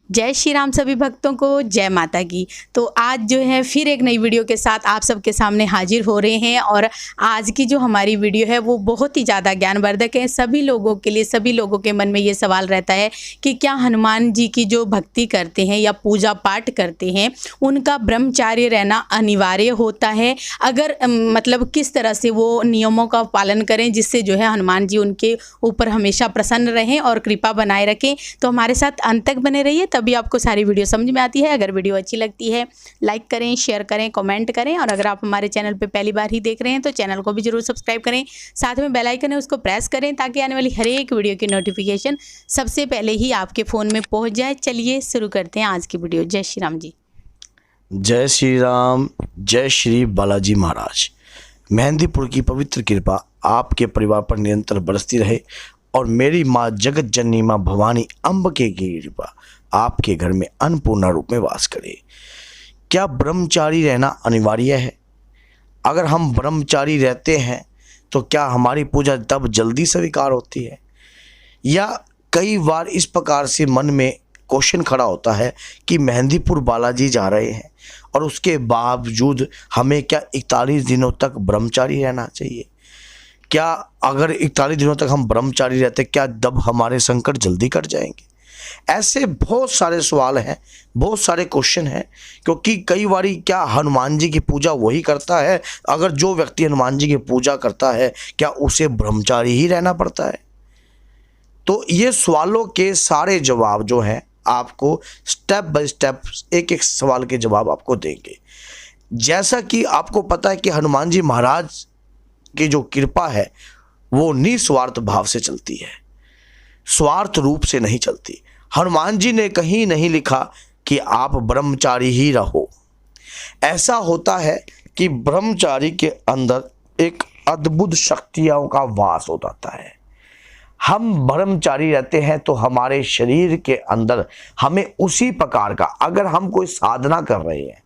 जय श्री राम सभी भक्तों को, जय माता की। तो आज जो है फिर एक नई वीडियो के साथ आप सबके सामने हाजिर हो रहे हैं। और आज की जो हमारी वीडियो है वो बहुत ही ज़्यादा ज्ञानवर्धक है सभी लोगों के लिए। सभी लोगों के मन में ये सवाल रहता है कि क्या हनुमान जी की जो भक्ति करते हैं या पूजा पाठ करते हैं उनका ब्रह्मचार्य रहना अनिवार्य होता है। अगर मतलब किस तरह से वो नियमों का पालन करें जिससे जो है हनुमान जी उनके ऊपर हमेशा प्रसन्न रहें और कृपा बनाए रखें। तो हमारे साथ अंत तक बने रहिए, तभी आपको सारी वीडियो समझ में आती है। अगर वीडियो अच्छी लगती है लाइक करें, शेयर करें, कमेंट करें। और अगर आप हमारे चैनल पे पहली बार ही देख रहे हैं तो चैनल को भी जरूर सब्सक्राइब करें। साथ में बेल आइकन है उसको प्रेस करें ताकि आने वाली हर एक वीडियो की नोटिफिकेशन सबसे पहले ही आपके फ़ोन में पहुंच जाए। चलिए शुरू करते हैं आज की वीडियो। जय श्री राम जी। जय श्री राम, जय श्री बालाजी महाराज। मेहंदीपुर की पवित्र कृपा आपके परिवार पर निरंतर बरसती रहे और मेरी माँ जगत जननी माँ भवानी अम्बिके की कृपा आपके घर में अन्नपूर्णा रूप में वास करे। क्या ब्रह्मचारी रहना अनिवार्य है? अगर हम ब्रह्मचारी रहते हैं तो क्या हमारी पूजा तब जल्दी स्वीकार होती है? या कई बार इस प्रकार से मन में क्वेश्चन खड़ा होता है कि मेहंदीपुर बालाजी जा रहे हैं और उसके बावजूद हमें क्या 41 दिनों तक ब्रह्मचारी रहना चाहिए? क्या अगर 41 दिनों तक हम ब्रह्मचारी रहते क्या तब हमारे संकट जल्दी कट जाएंगे? ऐसे बहुत सारे सवाल हैं, बहुत सारे क्वेश्चन हैं। क्योंकि कई बारी क्या हनुमान जी की पूजा वही करता है? अगर जो व्यक्ति हनुमान जी की पूजा करता है क्या उसे ब्रह्मचारी ही रहना पड़ता है? तो ये सवालों के सारे जवाब जो हैं आपको स्टेप बाय स्टेप एक एक सवाल के जवाब आपको देंगे। जैसा कि आपको पता है कि हनुमान जी महाराज की जो कृपा है वो निस्वार्थ भाव से चलती है, स्वार्थ रूप से नहीं चलती। हनुमान जी ने कहीं नहीं लिखा कि आप ब्रह्मचारी ही रहो। ऐसा होता है कि ब्रह्मचारी के अंदर एक अद्भुत शक्तियों का वास हो जाता है। हम ब्रह्मचारी रहते हैं तो हमारे शरीर के अंदर हमें उसी प्रकार का, अगर हम कोई साधना कर रहे हैं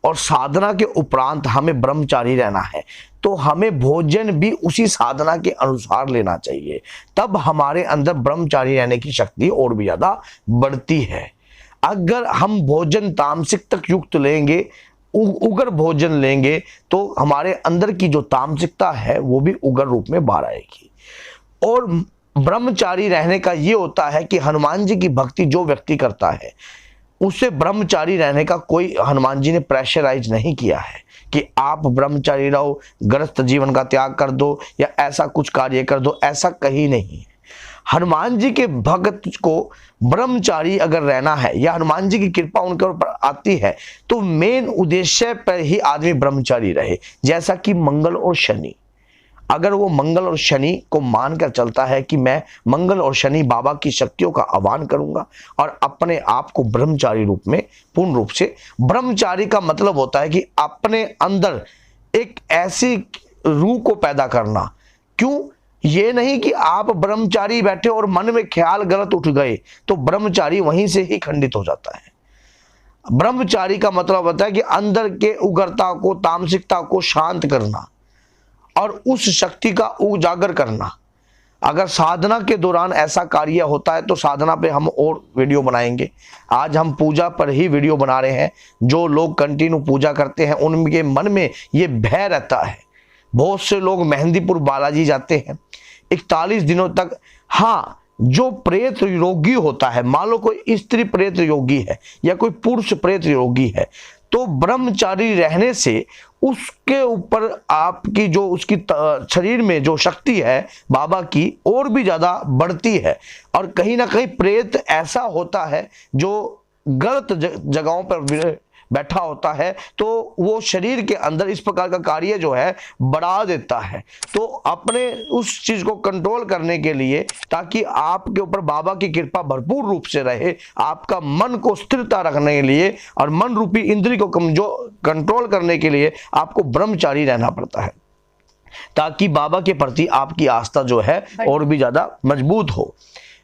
और साधना के उपरांत हमें ब्रह्मचारी रहना है तो हमें भोजन भी उसी साधना के अनुसार लेना चाहिए। तब हमारे अंदर ब्रह्मचारी रहने की शक्ति और भी ज़्यादा बढ़ती है। अगर हम भोजन तामसिक तक युक्त लेंगे, उग्र भोजन लेंगे तो हमारे अंदर की जो तामसिकता है वो भी उग्र रूप में बाहर आएगी। और ब्रह्मचारी रहने का ये होता है कि हनुमान जी की भक्ति जो व्यक्ति करता है उसे ब्रह्मचारी रहने का कोई हनुमान जी ने प्रेशराइज नहीं किया है कि आप ब्रह्मचारी रहो, गृहस्थ जीवन का त्याग कर दो या ऐसा कुछ कार्य कर दो, ऐसा कहीं नहीं है। हनुमान जी के भक्त को ब्रह्मचारी अगर रहना है या हनुमान जी की कृपा उनके ऊपर आती है तो मेन उद्देश्य पर ही आदमी ब्रह्मचारी रहे। जैसा कि मंगल और शनि, अगर वो मंगल और शनि को मानकर चलता है कि मैं मंगल और शनि बाबा की शक्तियों का आह्वान करूंगा और अपने आप को ब्रह्मचारी रूप में पूर्ण रूप से, ब्रह्मचारी का मतलब होता है कि अपने अंदर एक ऐसी रूह को पैदा करना। क्यों? ये नहीं कि आप ब्रह्मचारी बैठे और मन में ख्याल गलत उठ गए तो ब्रह्मचारी वहीं से ही खंडित हो जाता है। ब्रह्मचारी का मतलब होता है कि अंदर के उग्रता को, तामसिकता को शांत करना और उस शक्ति का उजागर करना। अगर साधना के दौरान ऐसा कार्य होता है तो साधना पे हम और वीडियो बनाएंगे। आज हम पूजा पर ही वीडियो बना रहे हैं। जो लोग कंटिन्यू पूजा करते हैं उनके मन में ये भय रहता है। बहुत से लोग मेहंदीपुर बालाजी जाते हैं 41 दिनों तक। हाँ, जो प्रेत योगी होता है, मान लो कोई स्त्री प्रेत योगी है या कोई पुरुष प्रेत योगी है, तो ब्रह्मचारी रहने से उसके ऊपर आपकी जो उसकी शरीर में जो शक्ति है बाबा की और भी ज्यादा बढ़ती है। और कहीं ना कहीं प्रेत ऐसा होता है जो गलत जगहों पर बैठा होता है तो वो शरीर के अंदर इस प्रकार का कार्य जो है बढ़ा देता है। तो अपने उस चीज को कंट्रोल करने के लिए, ताकि आपके ऊपर बाबा की कृपा भरपूर रूप से रहे, आपका मन को स्थिरता रखने के लिए और मन रूपी इंद्रिय को कमजोर कंट्रोल करने के लिए आपको ब्रह्मचारी रहना पड़ता है, ताकि बाबा के प्रति आपकी आस्था जो है और भी ज्यादा मजबूत हो।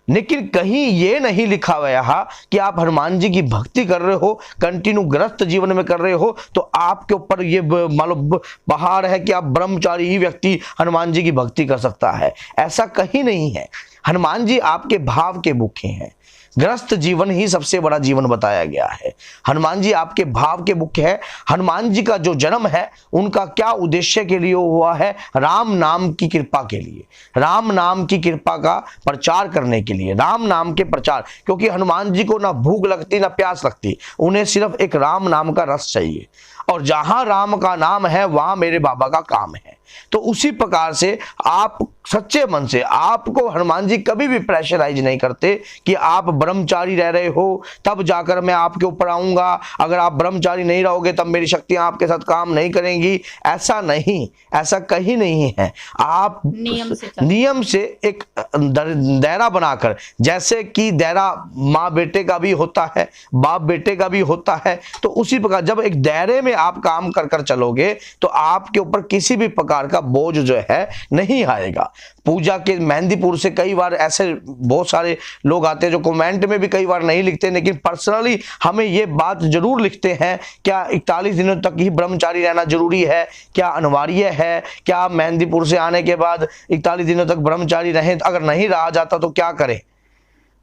लेकिन कहीं ये नहीं लिखा गया है कि आप हनुमान जी की भक्ति कर रहे हो, कंटिन्यू गृहस्थ जीवन में कर रहे हो तो आपके ऊपर ये मान लो पहाड़ है कि आप ब्रह्मचारी ही व्यक्ति हनुमान जी की भक्ति कर सकता है। ऐसा कहीं नहीं है। हनुमान जी आपके भाव के भूखे हैं। ग्रस्त जीवन ही सबसे बड़ा जीवन बताया गया है। हनुमान जी आपके भाव के मुख्य है। हनुमान जी का जो जन्म है उनका क्या उद्देश्य के लिए हुआ है? राम नाम की कृपा के लिए, राम नाम की कृपा का प्रचार करने के लिए, राम नाम के प्रचार। क्योंकि हनुमान जी को ना भूख लगती ना प्यास लगती, उन्हें सिर्फ एक राम नाम का रस चाहिए, और जहां राम का नाम है वहां मेरे बाबा का काम है। तो उसी प्रकार से आप सच्चे मन से, आपको हनुमान जी कभी भी प्रेशराइज नहीं करते कि आप ब्रह्मचारी रह रहे हो तब जाकर मैं आपके ऊपर आऊंगा, अगर आप ब्रह्मचारी नहीं रहोगे तब मेरी शक्तियां आपके साथ काम नहीं करेंगी। ऐसा नहीं, ऐसा कहीं नहीं है। आप नियम से एक दायरा बनाकर, जैसे कि दायरा माँ बेटे का भी होता है, बाप बेटे का भी होता है, तो उसी प्रकार जब एक दायरे में आप काम कर कर चलोगे तो आपके ऊपर किसी भी प्रकार का बोझ जो है नहीं आएगा। पूजा के मेहंदीपुर से कई बार ऐसे बहुत सारे लोग आते हैं जो कमेंट में भी कई बार नहीं लिखते, लेकिन पर्सनली हमें ये बात जरूर लिखते हैं, क्या 41 दिनों तक ही ब्रह्मचारी रहना जरूरी है? क्या अनिवार्य है? क्या मेहंदीपुर से आने के बाद 41 दिनों तक ब्रह्मचारी रहें? अगर नहीं रहा जाता तो क्या करें?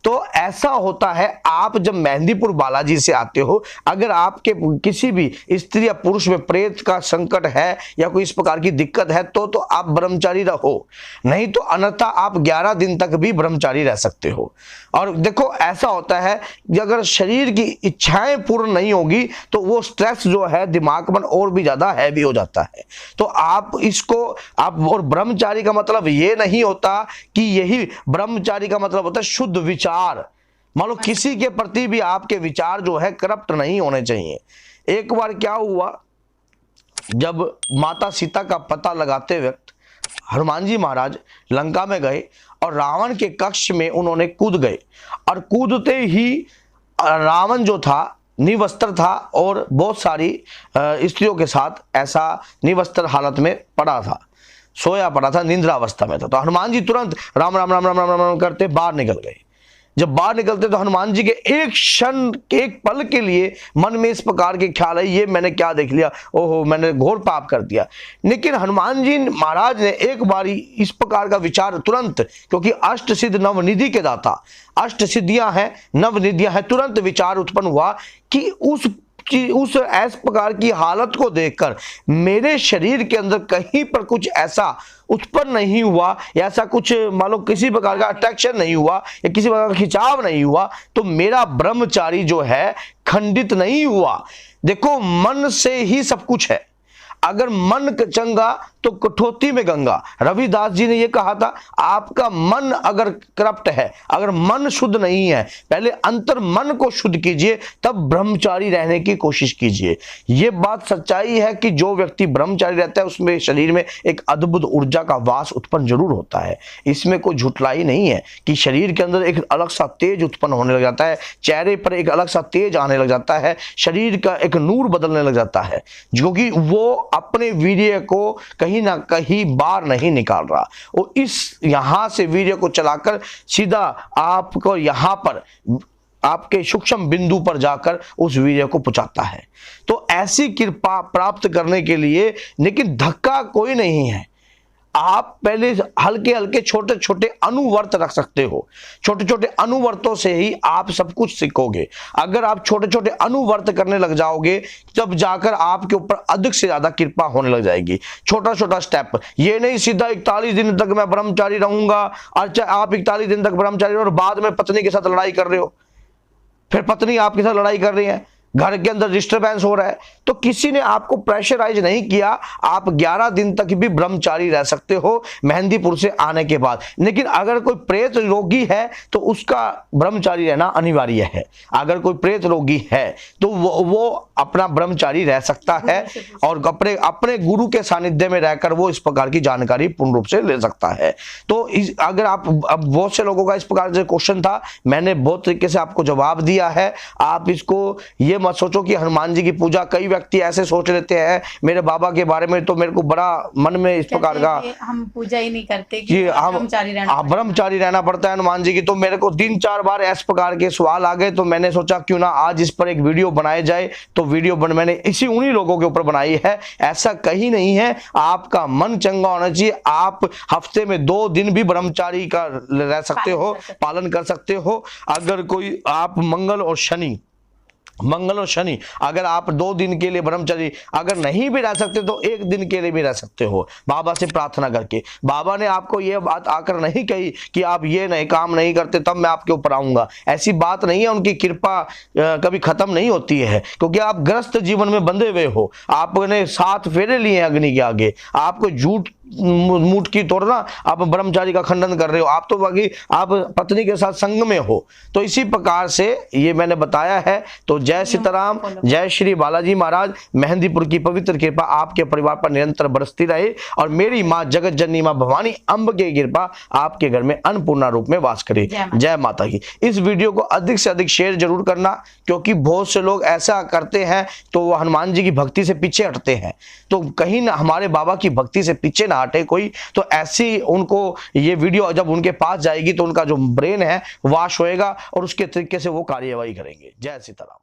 तो ऐसा होता है, आप जब मेहंदीपुर बालाजी से आते हो, अगर आपके किसी भी स्त्री या पुरुष में प्रेत का संकट है या कोई इस प्रकार की दिक्कत है तो आप ब्रह्मचारी रहो, नहीं तो अन्यथा आप 11 दिन तक भी ब्रह्मचारी रह सकते हो। और देखो ऐसा होता है कि अगर शरीर की इच्छाएं पूर्ण नहीं होगी तो वो स्ट्रेस जो है दिमाग पर और भी ज्यादा हैवी हो जाता है। तो आप इसको और ब्रह्मचारी का मतलब ये नहीं होता कि यही ब्रह्मचारी का मतलब होता है शुद्ध विचार। मान लो किसी के प्रति भी आपके विचार जो है करप्ट नहीं होने चाहिए। एक बार क्या हुआ, जब माता सीता का पता लगाते वक्त हनुमान जी महाराज लंका में गए और रावण के कक्ष में उन्होंने कूद गए, और कूदते ही रावण जो था निवस्त्र था और बहुत सारी स्त्रियों के साथ ऐसा निवस्त्र हालत में पड़ा था, सोया पड़ा था, निंद्रावस्था में था। तो हनुमान जी तुरंत राम राम राम राम राम राम करते बाहर निकल गए। जब बाहर निकलते तो हनुमान जी के एक क्षण, एक पल के लिए मन में इस प्रकार के ख्याल है, ये मैंने क्या देख लिया, ओहो मैंने घोर पाप कर दिया। लेकिन हनुमान जी महाराज ने एक बारी इस प्रकार का विचार तुरंत, क्योंकि अष्ट सिद्ध नवनिधि के दाता, अष्ट सिद्धियां हैं, नवनिधियां हैं, तुरंत विचार उत्पन्न हुआ कि उस ऐस प्रकार की हालत को देखकर मेरे शरीर के अंदर कहीं पर कुछ ऐसा उत्पन्न नहीं हुआ, या ऐसा कुछ मान लो किसी प्रकार का अट्रैक्शन नहीं हुआ या किसी प्रकार का खिंचाव नहीं हुआ, तो मेरा ब्रह्मचारी जो है खंडित नहीं हुआ। देखो मन से ही सब कुछ है, अगर मन चंगा तो कठौती में गंगा। रविदास जी ने यह कहा था, आपका मन अगर करप्ट है, अगर मन शुद्ध नहीं है, पहले अंतर मन को शुद्ध कीजिए, तब ब्रह्मचारी रहने की कोशिश कीजिए। यह बात सच्चाई है कि जो व्यक्ति ब्रह्मचारी रहता है उसमें शरीर में एक अद्भुत ऊर्जा का वास उत्पन्न जरूर होता है। इसमें कोई झुठलाई नहीं है कि शरीर के अंदर एक अलग सा तेज उत्पन्न होने लग जाता है, चेहरे पर एक अलग सा तेज आने लग जाता है, शरीर का एक नूर बदलने लग जाता है, जो कि वो अपने वीर्य को कहीं ना कहीं बाहर नहीं निकाल रहा। और इस यहां से वीर्य को चलाकर सीधा आपको यहां पर आपके सूक्ष्म बिंदु पर जाकर उस वीर्य को पहुंचाता है। तो ऐसी कृपा प्राप्त करने के लिए लेकिन धक्का कोई नहीं है। आप पहले हल्के हल्के छोटे छोटे अनुवर्त रख सकते हो, छोटे छोटे अनुवर्तों से ही आप सब कुछ सीखोगे। अगर आप छोटे छोटे अनुवर्त करने लग जाओगे तब जाकर आपके ऊपर अधिक से ज्यादा कृपा होने लग जाएगी। छोटा छोटा स्टेप, ये नहीं सीधा 41 दिन तक मैं ब्रह्मचारी रहूंगा। अच्छा आप 41 दिन तक ब्रह्मचारी और बाद में पत्नी के साथ लड़ाई कर रहे हो, फिर पत्नी आपके साथ लड़ाई कर रही है, घर के अंदर डिस्टर्बेंस हो रहा है, तो किसी ने आपको प्रेशराइज नहीं किया। आप 11 दिन तक भी ब्रह्मचारी रह सकते हो मेहंदीपुर से आने के बाद। लेकिन अगर कोई प्रेत रोगी है तो उसका ब्रह्मचारी रहना अनिवार्य है। अगर कोई प्रेत रोगी है तो वो अपना ब्रह्मचारी रह सकता है और अपने गुरु के सानिध्य में रहकर वो इस प्रकार की जानकारी पूर्ण रूप से ले सकता है। तो अगर आप, अब बहुत से लोगों का इस प्रकार से क्वेश्चन था, मैंने बहुत तरीके से आपको जवाब दिया है। आप इसको ये मत सोचो कि हनुमान जी की पूजा, कई व्यक्ति ऐसे सोच लेते हैं मेरे बाबा के बारे में, तो मेरे को बड़ा मन में इस प्रकार का हम पूजा ही नहीं करते कि हम ब्रह्मचारी रहना पड़ता है हनुमान जी की। तो मेरे को 3-4 बार इस प्रकार के सवाल आ गए, तो मैंने सोचा क्यों ना आज इस पर एक वीडियो बनाई जाए। तो मैंने उन्हीं लोगों के ऊपर बनाई है। ऐसा कहीं नहीं है, आपका मन चंगा होना चाहिए। आप हफ्ते में 2 दिन भी ब्रह्मचारी का रह सकते हो, पालन कर सकते हो। अगर कोई आप मंगल और शनि अगर आप 2 दिन के लिए ब्रह्मचारी अगर नहीं भी रह सकते तो 1 दिन के लिए भी रह सकते हो, बाबा से प्रार्थना करके। बाबा ने आपको यह बात आकर नहीं कही कि आप ये नहीं काम नहीं करते तब मैं आपके ऊपर आऊंगा, ऐसी बात नहीं है। उनकी कृपा कभी खत्म नहीं होती है, क्योंकि आप ग्रस्त जीवन में बंधे हुए हो। आपने 7 फेरे लिए अग्नि के आगे, आपको झूठ मूठ की तोड़ना, आप ब्रह्मचारी का खंडन कर रहे हो। आप तो बाकी आप पत्नी के साथ संग में हो। तो इसी प्रकार से ये मैंने बताया है। तो जय सीताराम, जय श्री बालाजी महाराज। मेहंदीपुर की पवित्र कृपा आपके परिवार पर निरंतर बरसती रहे और मेरी माँ जगत जननी माँ भवानी अम्ब की कृपा आपके घर में अन्नपूर्णा रूप में वास करे। जय माता की। इस वीडियो को अधिक से अधिक शेयर जरूर करना, क्योंकि बहुत से लोग ऐसा करते हैं तो वो हनुमान जी की भक्ति से पीछे हटते हैं। तो कहीं ना हमारे बाबा की भक्ति से पीछे ना हटे कोई। तो ऐसी उनको ये वीडियो जब उनके पास जाएगी तो उनका जो ब्रेन है वाश होएगा और उसके तरीके से वो कार्यवाही करेंगे। जय सीताराम।